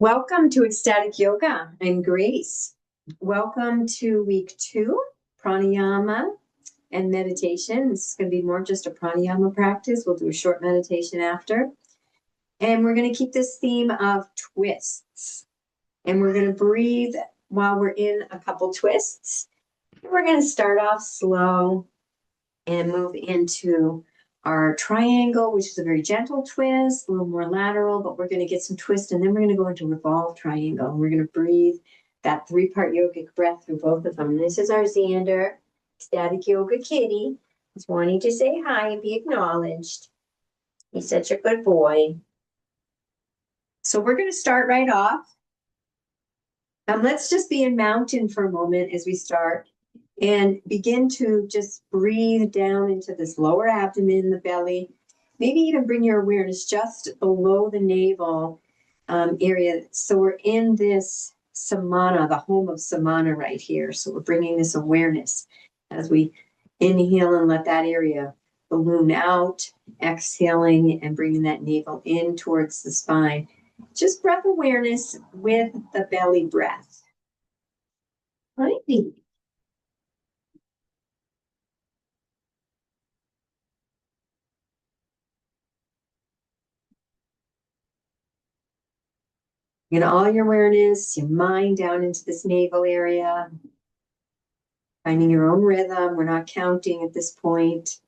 Welcome to Ecstatic Yoga. I'm Grace. Welcome to week 2, pranayama and meditation. This is going to be more just a pranayama practice. We'll do a short meditation after. And we're going to keep this theme of twists. And we're going to breathe while we're in a couple twists. We're going to start off slow and move into our triangle, which is a very gentle twist, a little more lateral, but we're going to get some twist, and then we're going to go into revolved triangle. And we're going to breathe that 3-part yogic breath through both of them. And this is our Xander, Ecstatic Yoga Kitty. He's wanting to say hi and be acknowledged. He's such a good boy. So we're going to start right off. Let's just be in mountain for a moment as we start. And begin to just breathe down into this lower abdomen, the belly. Maybe even bring your awareness just below the navel area. So we're in this Samana, the home of Samana right here. So we're bringing this awareness as we inhale and let that area balloon out, exhaling and bringing that navel in towards the spine. Just breath awareness with the belly breath. Right. Get all your awareness, your mind down into this navel area, finding your own rhythm. We're not counting at this point.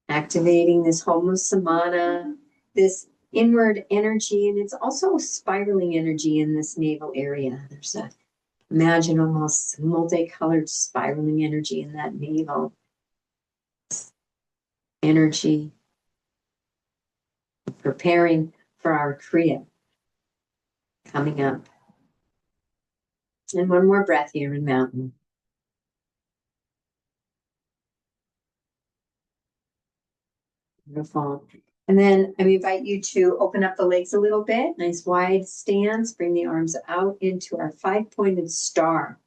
Activating this home of Samana, this inward energy, and it's also spiraling energy in this navel area. There's a, imagine almost multicolored spiraling energy in that navel. Energy preparing for our Kriya coming up. And one more breath here in mountain. Beautiful. And then I invite you to open up the legs a little bit. Nice wide stance. Bring the arms out into our 5-pointed star.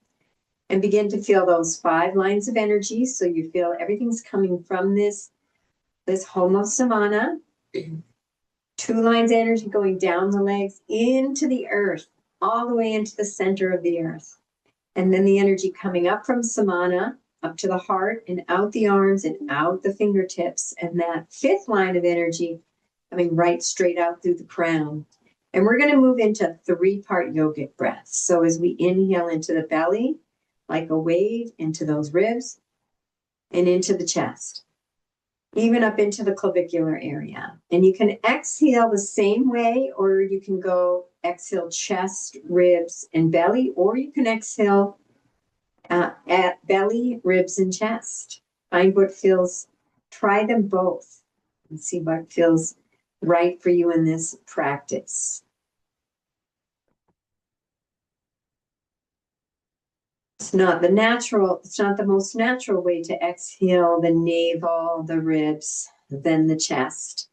And begin to feel those 5 lines of energy. So you feel everything's coming from this home of Samana. 2 lines of energy going down the legs into the earth, all the way into the center of the earth. And then the energy coming up from Samana, up to the heart and out the arms and out the fingertips. And that 5th line of energy coming right straight out through the crown. And we're going to move into 3-part yogic breaths. So as we inhale into the belly, like a wave, into those ribs and into the chest, even up into the clavicular area. And you can exhale the same way, or you can go exhale chest, ribs, and belly, or you can exhale at belly, ribs, and chest. Find what feels, try them both and see what feels right for you in this practice. It's not the most natural way to exhale the navel, the ribs, then the chest,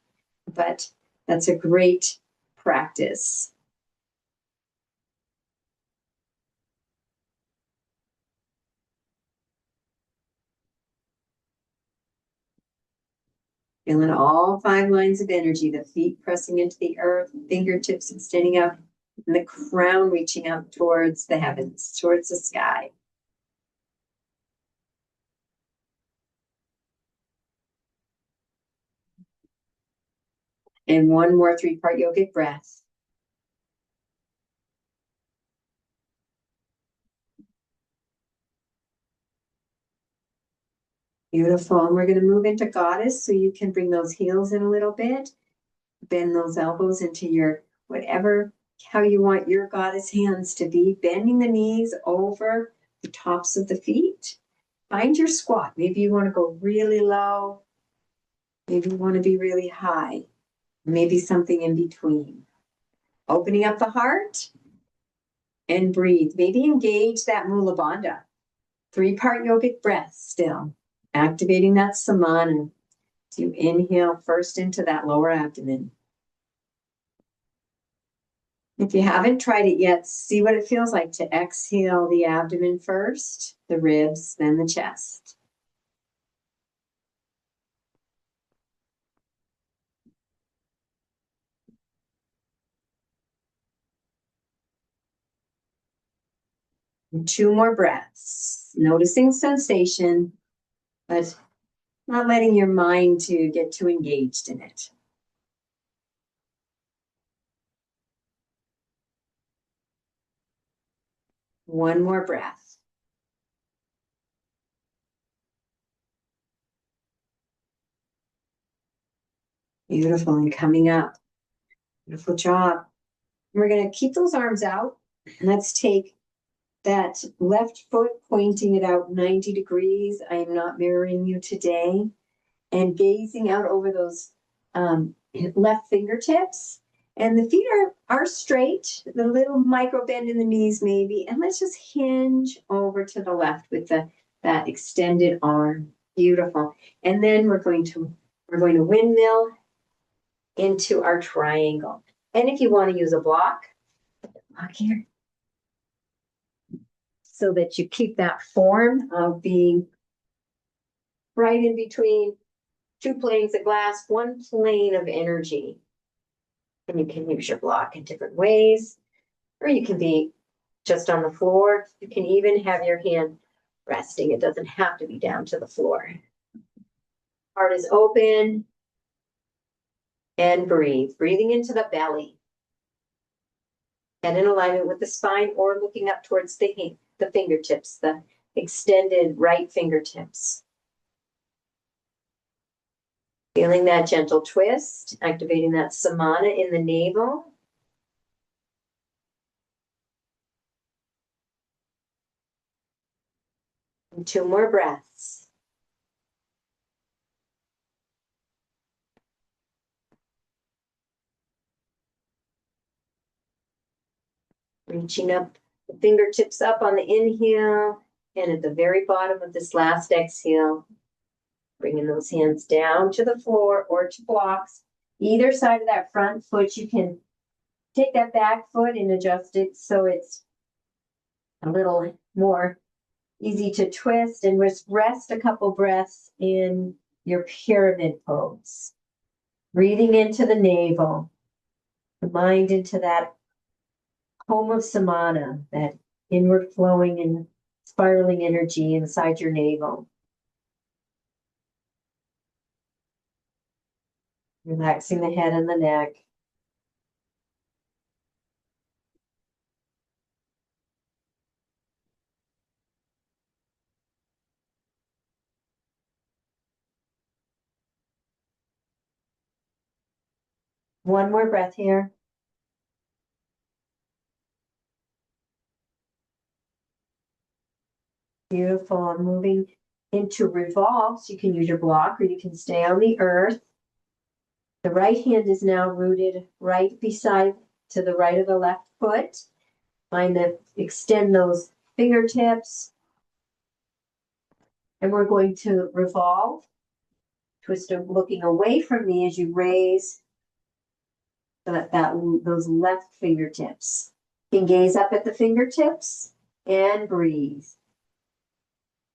but that's a great practice. Feeling all 5 lines of energy, the feet pressing into the earth, fingertips extending out, and the crown reaching out towards the heavens, towards the sky. And one more 3-part yogic breath. Beautiful. And we're going to move into goddess, so you can bring those heels in a little bit. Bend those elbows into your whatever, how you want your goddess hands to be. Bending the knees over the tops of the feet. Find your squat. Maybe you want to go really low. Maybe you want to be really high. Maybe something in between. Opening up the heart and breathe. Maybe engage that Mula Bandha. 3-part yogic breath still. Activating that Samana. So you inhale first into that lower abdomen. If you haven't tried it yet, see what it feels like to exhale the abdomen first, the ribs, then the chest. And 2 more breaths, noticing sensation, but not letting your mind to get too engaged in it. One more breath. Beautiful, and coming up. Beautiful job. We're going to keep those arms out. Let's take that left foot, pointing it out 90 degrees. I am not mirroring you today. And gazing out over those left fingertips. And the feet are straight, the little micro bend in the knees maybe. And let's just hinge over to the left with that extended arm. Beautiful. And then we're going to windmill into our triangle. And if you want to use a block here, so that you keep that form of being right in between 2 planes of glass, 1 plane of energy. And you can use your block in different ways, or you can be just on the floor. You can even have your hand resting. It doesn't have to be down to the floor. Heart is open. And breathe. Breathing into the belly. And in alignment with the spine, or looking up towards the fingertips, the extended right fingertips. Feeling that gentle twist, activating that samana in the navel. And 2 more breaths. Reaching up, the fingertips up on the inhale, and at the very bottom of this last exhale, bringing those hands down to the floor or to blocks. Either side of that front foot, you can take that back foot and adjust it so it's a little more easy to twist, and rest a couple breaths in your pyramid pose. Breathing into the navel, the mind into that home of samana, that inward flowing and spiraling energy inside your navel. Relaxing the head and the neck. One more breath here. Beautiful. I'm moving into revolve. So you can use your block, or you can stay on the earth. The right hand is now rooted right beside, to the right of the left foot. Find that, extend those fingertips. And we're going to revolve. Twist of looking away from me as you raise those left fingertips. You can gaze up at the fingertips and breathe.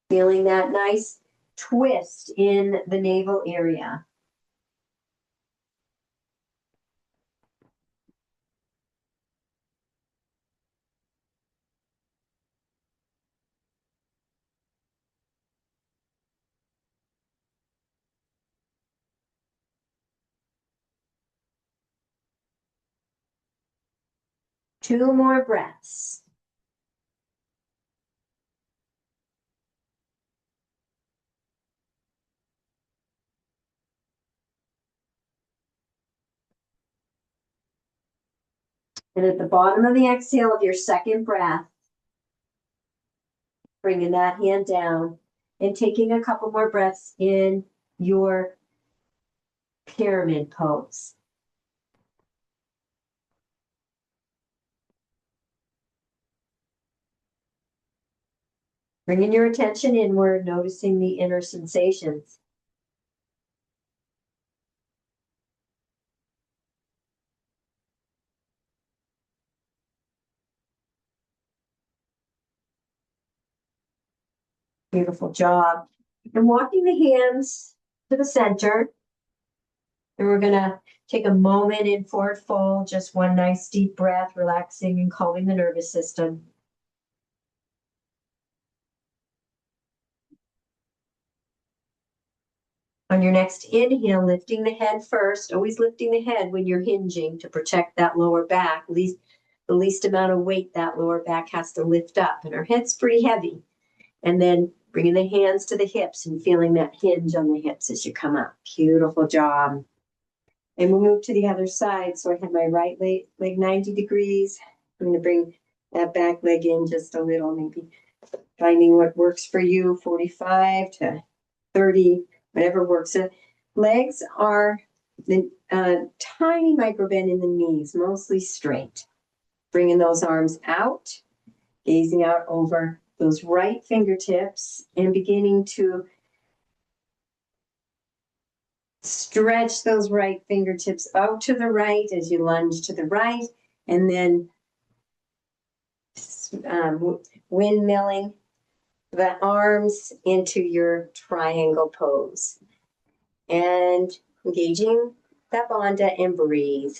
Feeling that nice twist in the navel area. Two more breaths. And at the bottom of the exhale of your second breath, bringing that hand down and taking a couple more breaths in your pyramid pose. Bringing your attention inward, noticing the inner sensations. Beautiful job. And walking the hands to the center. And we're going to take a moment in forward fold, just one nice deep breath, relaxing and calming the nervous system. On your next inhale, lifting the head first, always lifting the head when you're hinging to protect that lower back. The least amount of weight that lower back has to lift up. And our head's pretty heavy. And then bringing the hands to the hips and feeling that hinge on the hips as you come up. Beautiful job. And we'll move to the other side. So I have my right leg 90 degrees. I'm going to bring that back leg in just a little, maybe finding what works for you, 45 to 30, whatever works. So legs are the tiny micro bend in the knees, mostly straight. Bringing those arms out, gazing out over those right fingertips and beginning to stretch those right fingertips out to the right as you lunge to the right, and then windmilling the arms into your triangle pose. And engaging that bandha and breathe.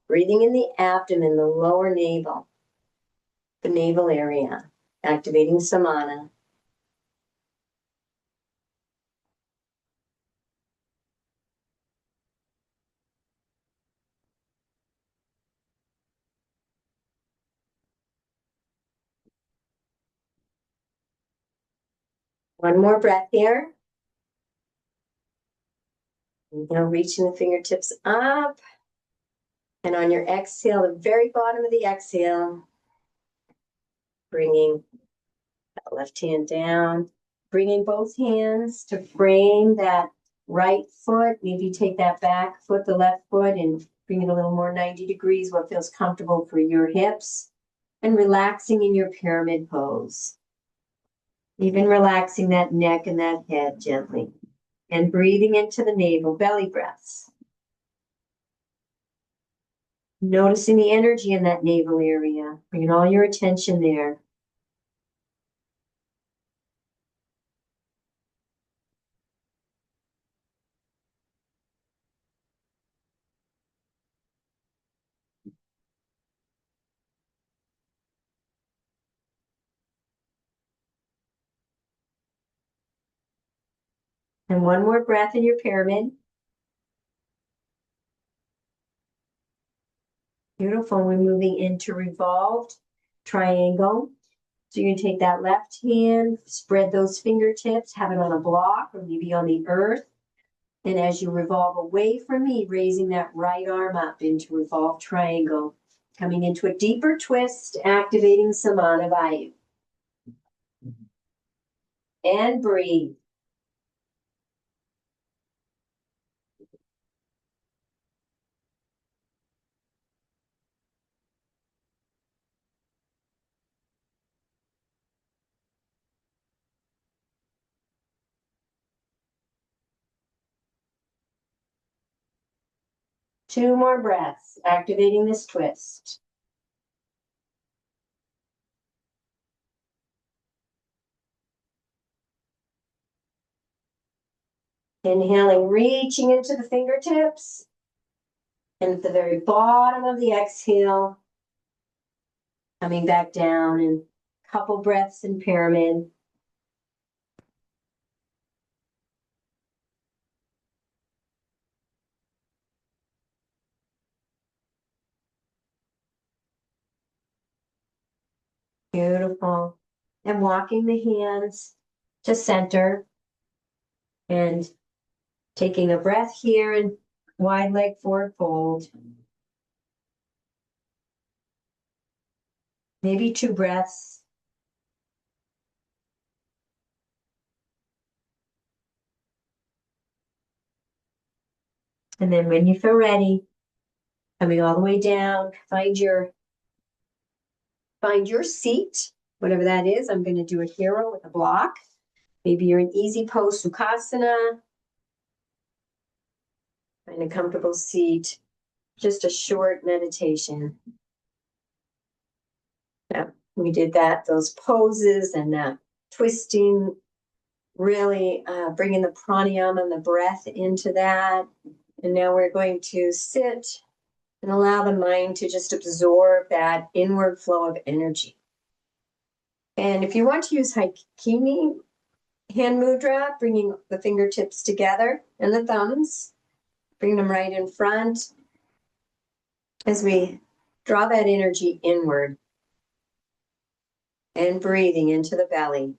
Breathing in the abdomen, the lower navel, the navel area, activating Samana. One more breath here. Now reaching the fingertips up. And on your exhale, the very bottom of the exhale, bringing that left hand down, bringing both hands to frame that right foot. Maybe take that back foot, the left foot, and bring it a little more 90 degrees, what feels comfortable for your hips. And relaxing in your pyramid pose. Even relaxing that neck and that head gently. And breathing into the navel, belly breaths. Noticing the energy in that navel area. Bringing all your attention there. And one more breath in your pyramid. Beautiful. We're moving into revolved triangle. So you're going to take that left hand, spread those fingertips, have it on a block or maybe on the earth. And as you revolve away from me, raising that right arm up into revolved triangle, coming into a deeper twist, activating Samana Vayu. And breathe. Two more breaths, activating this twist. Inhaling, reaching into the fingertips. And at the very bottom of the exhale, coming back down and a couple breaths in pyramid. Beautiful. And walking the hands to center and taking a breath here and wide leg forward fold. Maybe two breaths. And then when you feel ready, coming all the way down, find your seat, whatever that is. I'm going to do a hero with a block. Maybe you're in easy pose, Sukhasana. Find a comfortable seat. Just a short meditation. Yeah, we did that, those poses and twisting, really bringing the pranayama and the breath into that. And now we're going to sit and allow the mind to just absorb that inward flow of energy. And if you want to use Haikini, Hand mudra, bringing the fingertips together and the thumbs, bringing them right in front as we draw that energy inward and breathing into the belly.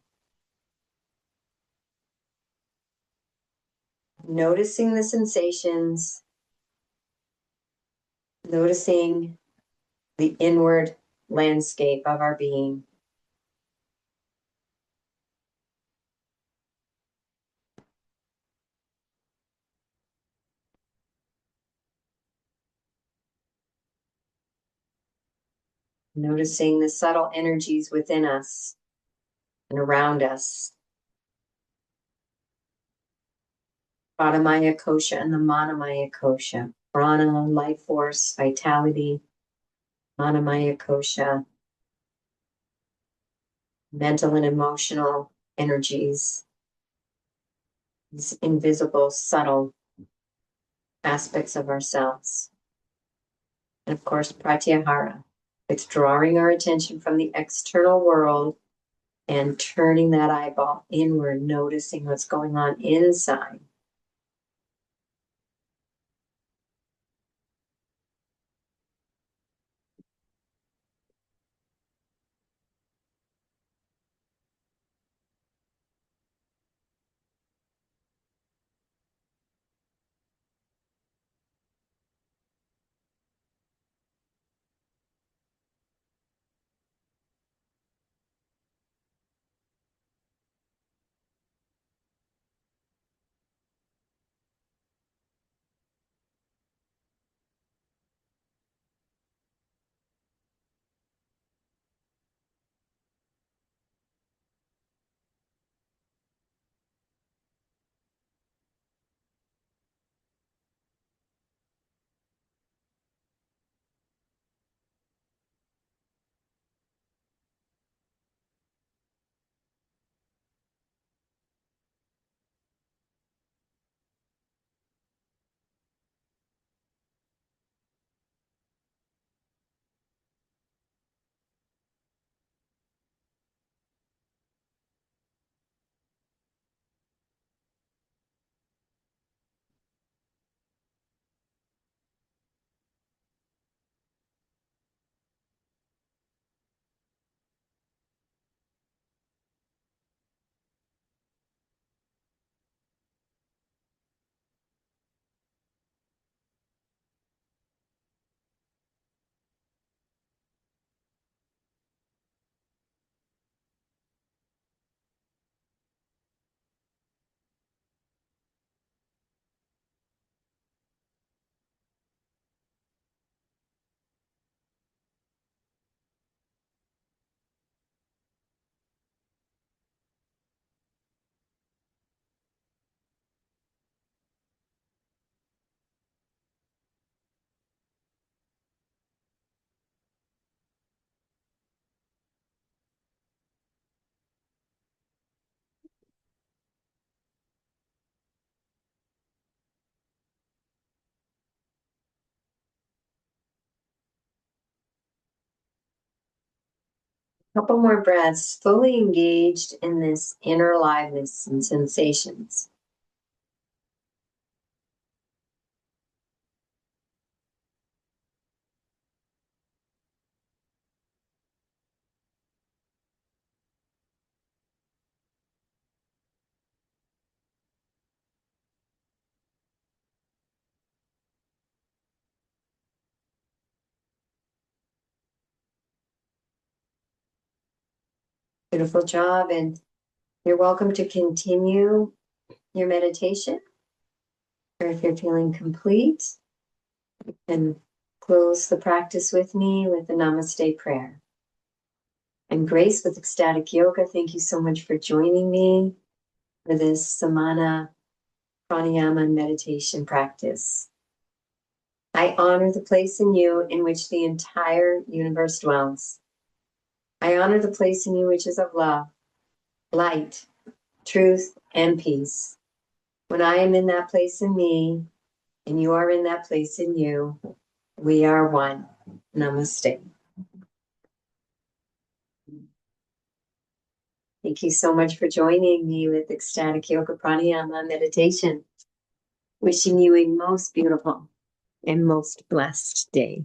Noticing the sensations, noticing the inward landscape of our being. Noticing the subtle energies within us and around us. Pranamaya kosha and the Manamaya kosha. Prana, life force, vitality. Manamaya kosha, mental and emotional energies. These invisible, subtle aspects of ourselves. And of course, pratyahara, withdrawing our attention from the external world and turning that eyeball inward, noticing what's going on inside. Couple more breaths, fully engaged in this inner aliveness and sensations. Beautiful job, and you're welcome to continue your meditation, or if you're feeling complete, and close the practice with me with the Namaste prayer. I'm Grace with Ecstatic Yoga. Thank you so much for joining me for this Samana Pranayama and meditation practice. I honor the place in you in which the entire universe dwells. I honor the place in you which is of love, light, truth, and peace. When I am in that place in me, and you are in that place in you, we are one. Namaste. Thank you so much for joining me with ecstatic yoga pranayama meditation. Wishing you a most beautiful and most blessed day.